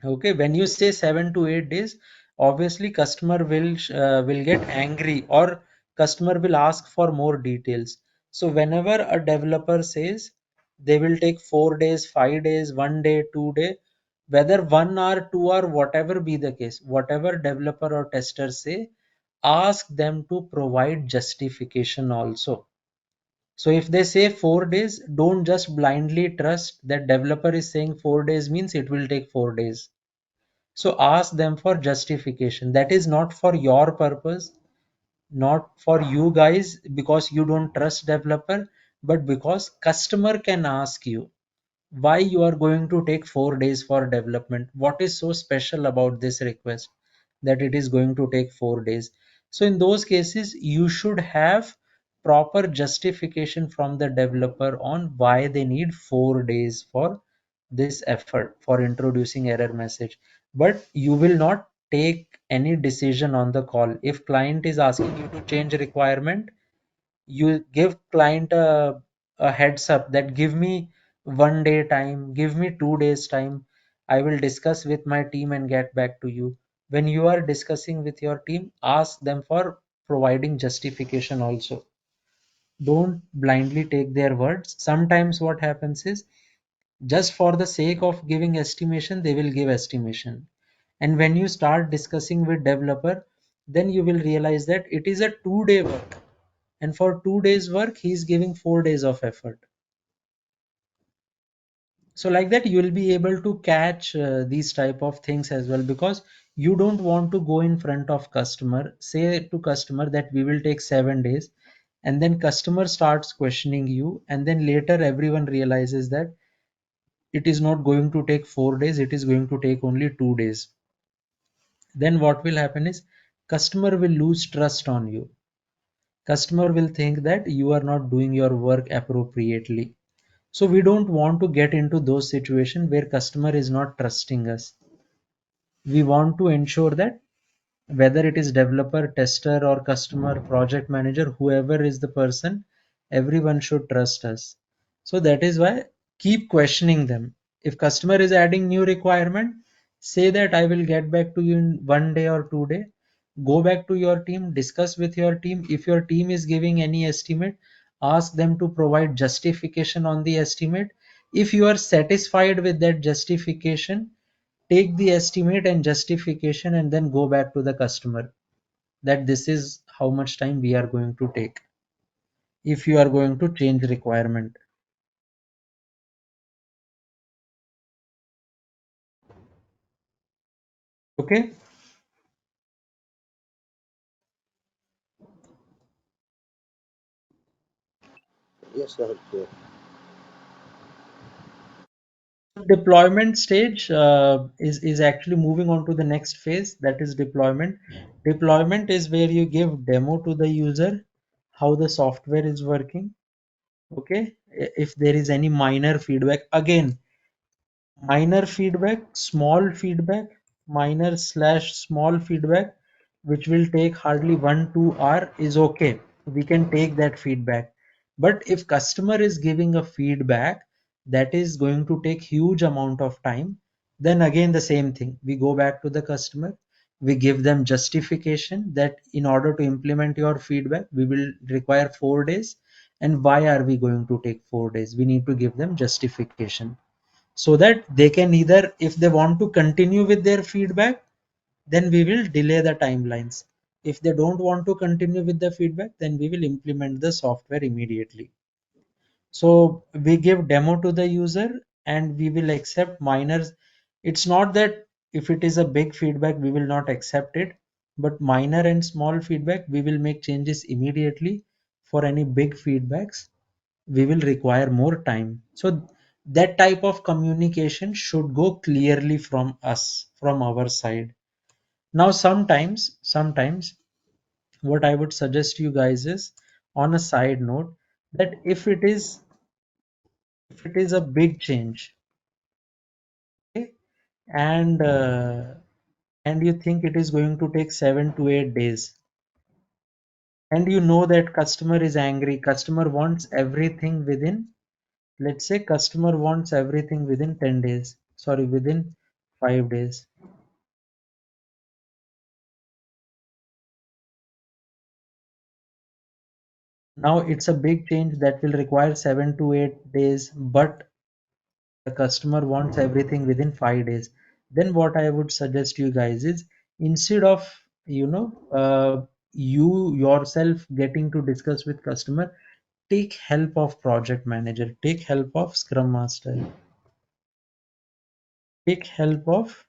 Okay, when you say 7 to 8 days, obviously customer will get angry, or customer will ask for more details. So whenever a developer says they will take 4 days, 5 days, 1 day, 2 day, whether 1 hour, 2 hour, whatever be the case, whatever developer or tester say, ask them to provide justification also. So if they say 4 days, don't just blindly trust that developer is saying 4 days means it will take 4 days. So ask them for justification. That is not for your purpose, not for you guys because you don't trust developer, but because customer can ask you why you are going to take 4 days for development. What is so special about this request that it is going to take 4 days? So in those cases, you should have proper justification from the developer on why they need 4 days for this effort for introducing error message. But you will not take any decision on the call. If client is asking you to change requirement, you give client a heads up that give me 1 day time, give me 2 days time, I will discuss with my team and get back to you. When you are discussing with your team, ask them for providing justification also. Don't blindly take their words. Sometimes what happens is just for the sake of giving estimation they will give estimation, and when you start discussing with developer, then you will realize that it is a 2 day work, and for 2 days work he is giving 4 days of effort. So like that you will be able to catch these type of things as well, because you don't want to go in front of customer, say to customer that we will take 7 days, and then customer starts questioning you, and then later everyone realizes that it is not going to take 4 days, it is going to take only 2 days. Then what will happen is customer will lose trust on you. Customer will think that you are not doing your work appropriately. So we don't want to get into those situations where customer is not trusting us. We want to ensure that whether it is developer, tester, or customer, project manager, whoever is the person, everyone should trust us. So that is why keep questioning them. If customer is adding new requirement, say that I will get back to you in 1 day or 2 day. Go back to your team, discuss with your team. If your team is giving any estimate, ask them to provide justification on the estimate. If you are satisfied with that justification, take the estimate and justification and then go back to the customer that this is how much time we are going to take if you are going to change requirement. Okay. Yes, sir. Deployment stage is actually moving on to the next phase, that is deployment. Deployment is where you give demo to the user how the software is working. Okay. If there is any minor feedback, again, minor feedback, small feedback, minor slash small feedback, which will take hardly 1 2 hour is okay. We can take that feedback. But if customer is giving a feedback that is going to take huge amount of time, then again the same thing. We go back to the customer, we give them justification that in order to implement your feedback, we will require 4 days. And why are we going to take 4 days? We need to give them justification so that they can either, if they want to continue with their feedback, then we will delay the timelines. If they don't want to continue with the feedback, then we will implement the software immediately. So we give demo to the user and we will accept minors. It's not that if it is a big feedback we will not accept it, but minor and small feedback we will make changes immediately. For any big feedbacks we will require more time. So that type of communication should go clearly from us, from our side. Now sometimes what I would suggest you guys is, on a side note, that if it is a big change, okay, and and you think it is going to take 7 to 8 days, and you know that customer is angry, customer wants everything within, let's say customer wants everything within 10 days, sorry, within 5 days. Now it's a big change that will require 7 to 8 days, but the customer wants everything within 5 days. Then what I would suggest you guys is, instead of you yourself getting to discuss with customer, take help of project manager, take help of scrum master, take help of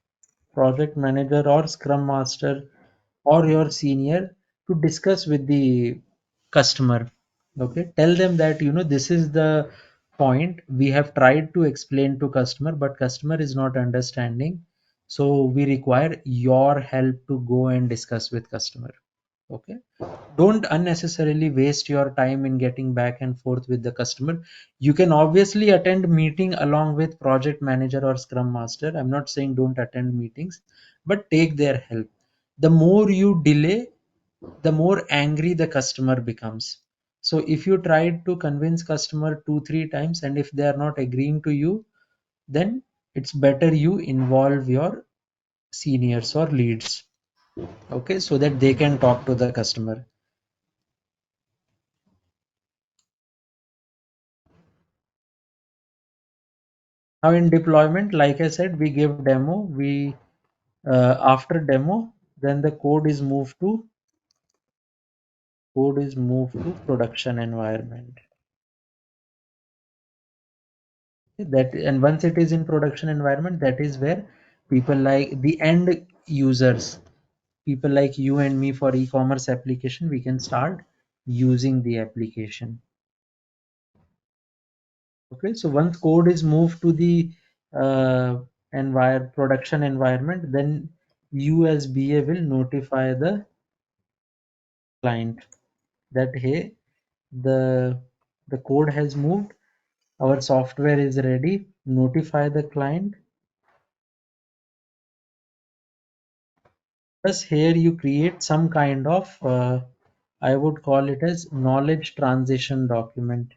project manager or scrum master or your senior to discuss with the customer. Okay, tell them that this is the point we have tried to explain to customer, but customer is not understanding, so we require your help to go and discuss with customer. Okay, don't unnecessarily waste your time in getting back and forth with the customer. You can obviously attend meeting along with project manager or scrum master. I'm not saying don't attend meetings, but take their help. The more you delay, the more angry the customer becomes. So if you try to convince customer 2 3 times and if they are not agreeing to you, then it's better you involve your seniors or leads, okay, so that they can talk to the customer. Now in deployment, like I said, we give demo. We after demo, then the code is moved to production environment. That, and once it is in production environment, that is where people like the end users, people like you and me for e-commerce application, we can start using the application. Okay, so once code is moved to the production environment, then you as BA will notify the client that hey, the the code has moved, our software is ready. Notify the client. Plus here you create some kind of I would call it as knowledge transition document.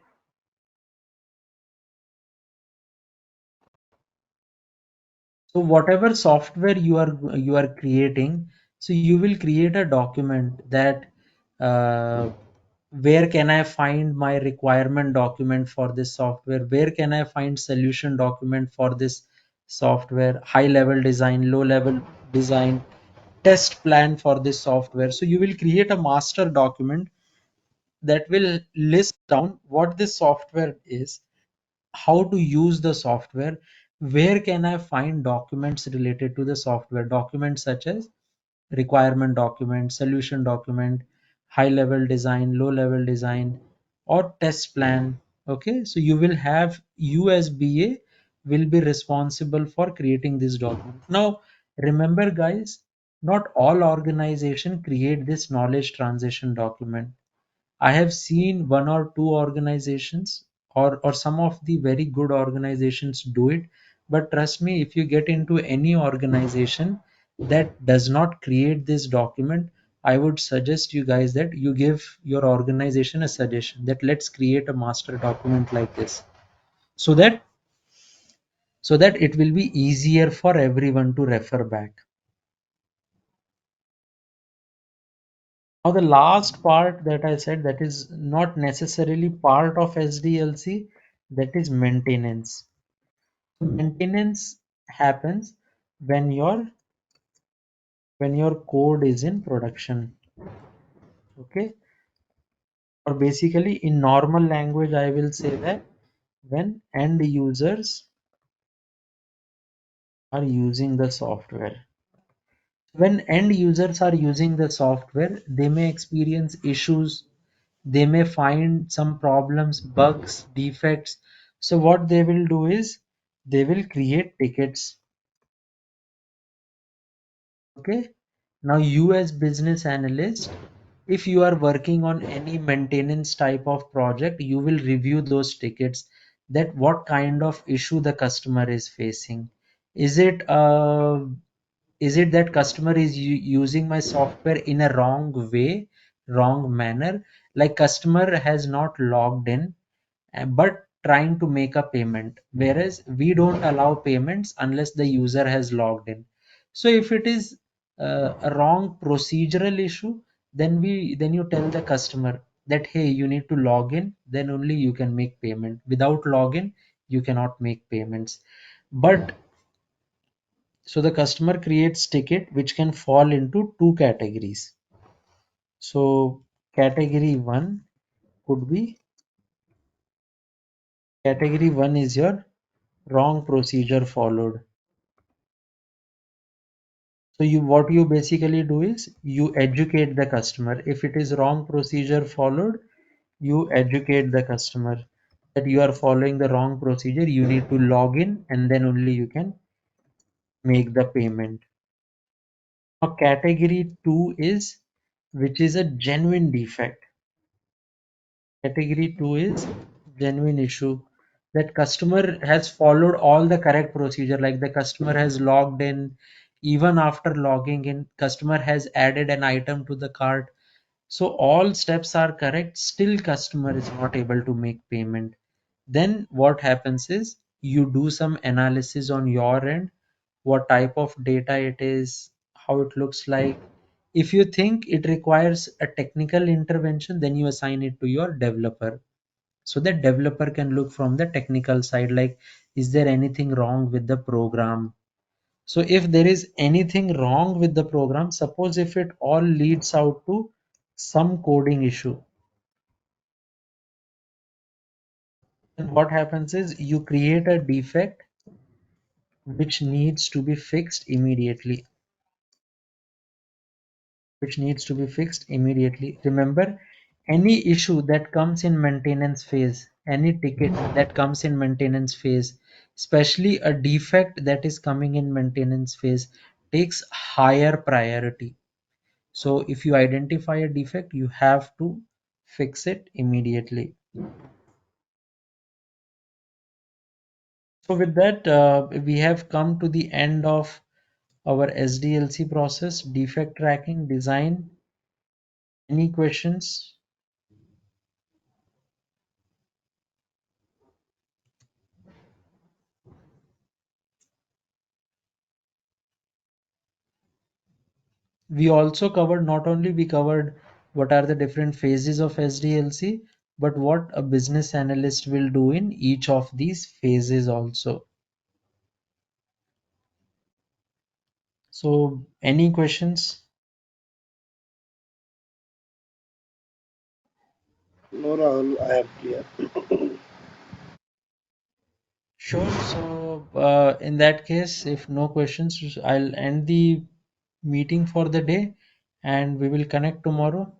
So whatever software you are creating, so you will create a document that uh, where can I find my requirement document for this software? Where can I find solution document for this software? High level design, low level design, test plan for this software. So you will create a master document that will list down what this software is, how to use the software, where can I find documents related to the software, documents such as requirement document, solution document, high level design, low level design, or test plan. Okay, so you as BA will be responsible for creating this document. Now remember guys, not all organization create this knowledge transition document. I have seen one or two organizations or some of the very good organizations do it. But trust me, if you get into any organization that does not create this document, I would suggest you guys that you give your organization a suggestion that let's create a master document like this, so that it will be easier for everyone to refer back. Now the last part that I said, that is not necessarily part of SDLC, that is maintenance. Maintenance happens when your code is in production. Okay, or basically in normal language I will say that when end users are using the software. When end users are using the software, they may experience issues, they may find some problems, bugs, defects. So what they will do is they will create tickets. Okay, now you as business analyst, if you are working on any maintenance type of project, you will review those tickets, that what kind of issue the customer is facing. Is it that customer is using my software in a wrong way, wrong manner, like customer has not logged in but trying to make a payment, whereas we don't allow payments unless the user has logged in. So if it is a wrong procedural issue, then you tell the customer that hey, you need to log in, then only you can make payment. Without login you cannot make payments. But so the customer creates ticket which can fall into two categories. So category 1 could be, category 1 is your wrong procedure followed. So what you basically do is you educate the customer. If it is wrong procedure followed, you educate the customer that you are following the wrong procedure. You need to log in and then only you can make the payment. Now, category 2 is which is a genuine defect. Category 2 is genuine issue that customer has followed all the correct procedure, like the customer has logged in, even after logging in, customer has added an item to the cart. So all steps are correct, still customer is not able to make payment. Then what happens is you do some analysis on your end, what type of data it is, how it looks like. If you think it requires a technical intervention, then you assign it to your developer. So that developer can look from the technical side, like, is there anything wrong with the program? So if there is anything wrong with the program, suppose if it all leads out to some coding issue, then what happens is you create a defect which needs to be fixed immediately. Remember, any issue that comes in maintenance phase, any ticket that comes in maintenance phase, especially a defect that is coming in maintenance phase, takes higher priority. So if you identify a defect, you have to fix it immediately. So with that, we have come to the end of our SDLC process, defect tracking, design. Any questions? We also covered, not only we covered what are the different phases of SDLC, but what a business analyst will do in each of these phases also. So any questions? No, Rahul, I have clear. Sure. So in that case, if no questions, I'll end the meeting for the day and we will connect tomorrow.